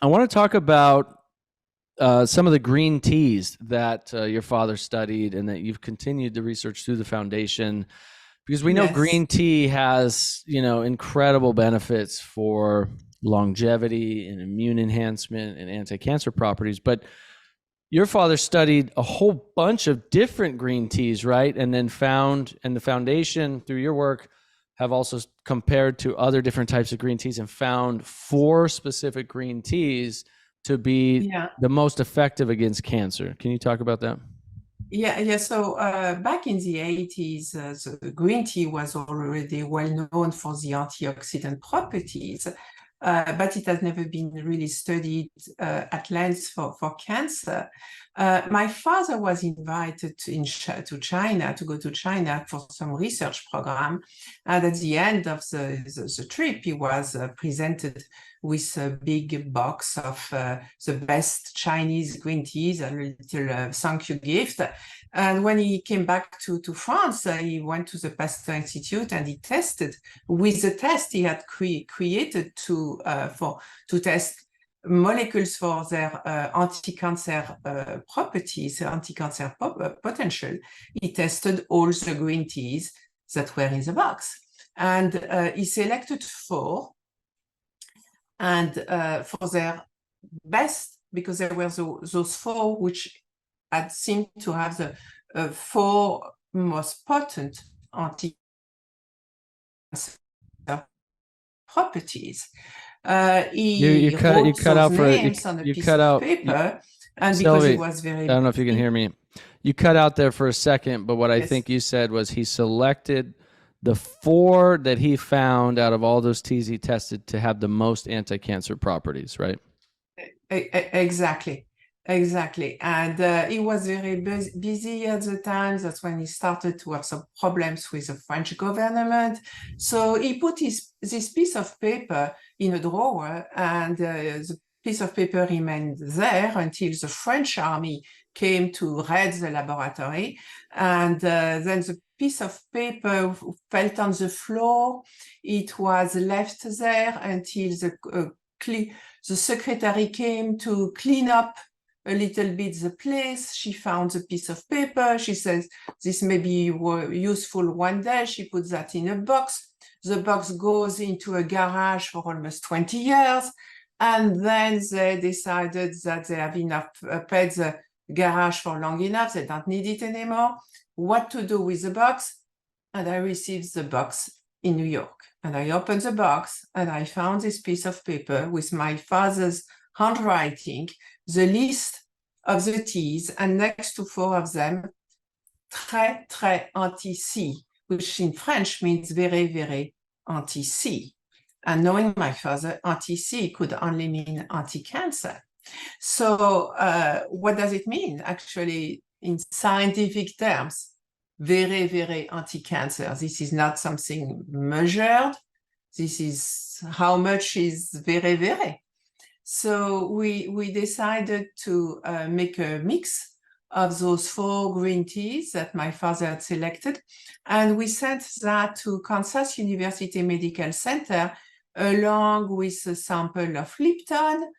I want to talk about some of the green teas that your father studied and that you've continued to research through the foundation, because we know Yes. green tea has, incredible benefits for longevity and immune enhancement and anti-cancer properties. But your father studied a whole bunch of different green teas, right? And then found, and the foundation through your work have also compared to other different types of green teas and found four specific green teas to be Yeah. the most effective against cancer. Can you talk about that? Yeah. So back in the 80s, the green tea was already well known for the antioxidant properties, but it has never been really studied at length for cancer. My father was invited to China, to go to China for some research program. And at the end of the trip, he was presented with a big box of the best Chinese green teas, a little thank you gift. And when he came back to France, he went to the Pasteur Institute and he tested with the test he had created to test molecules for their anti-cancer properties, anti-cancer potential. He tested all the green teas that were in the box. And he selected four, and for their best, because there were those four which had seemed to have the four most potent anti-cancer properties. You He cut you wrote cut those out for names on a you piece cut of out paper, and because he Sylvie. was I very don't know if you can busy, hear me. You cut out there for a second, but what I yes, think you said was he selected the four that he found out of all those teas he tested to have the most anti-cancer properties, right? exactly. Exactly. And he was very busy at the time. That's when he started to have some problems with the French government. So he put this piece of paper in a drawer, and the piece of paper remained there until the French army came to raid the laboratory. And then the piece of paper fell on the floor. It was left there until the secretary came to clean up a little bit the place. She found a piece of paper. She says, this may be useful one day. She puts that in a box. The box goes into a garage for almost 20 years. And then they decided that they have enough, paid the garage for long enough. They don't need it anymore. What to do with the box? And I received the box in New York. And I opened the box and I found this piece of paper with my father's handwriting, the list of the teas, and next to four of them, très, très anti-C, which in French means very, very anti-C. And knowing my father, anti-C could only mean anti-cancer. So what does it mean actually in scientific terms? Very, very anti-cancer. This is not something measured. This is how much is very, very. So we decided to make a mix of those four green teas that my father had selected. And we sent that to Kansas University Medical Center along with a sample of Lipton,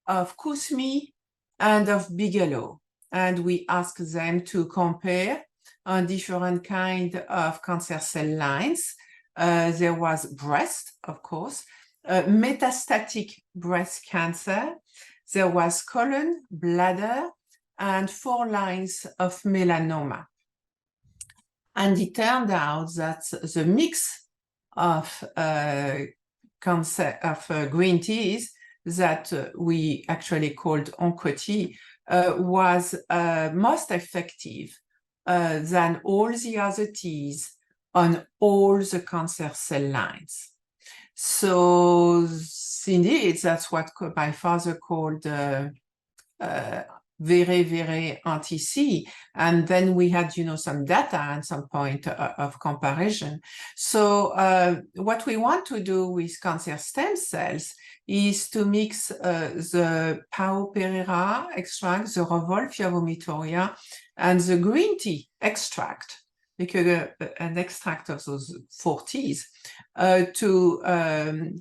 of Kusmi, and of Bigelow. And we asked them to compare on different kind of cancer cell lines. There was breast, of course, metastatic breast cancer. There was colon, bladder, and 4 lines of melanoma. And it turned out that the mix of green teas that we actually called oncotea was most effective than all the other teas on all the cancer cell lines. So indeed, that's what my father called very, very anti-C. And then we had, some data at some point of comparison. So what we want to do with cancer stem cells is to mix the Pao Pereira extract, the Revolvia vomitoria, and the green tea extract, because an extract of those 4 teas,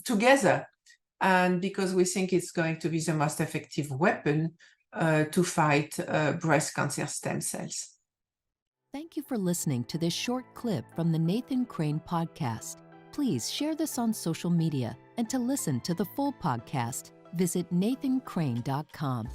together and because we think it's going to be the most effective weapon to fight breast cancer stem cells. Thank you for listening to this short clip from the Nathan Crane podcast. Please share this on social media, and to listen to the full podcast, visit nathancrane.com.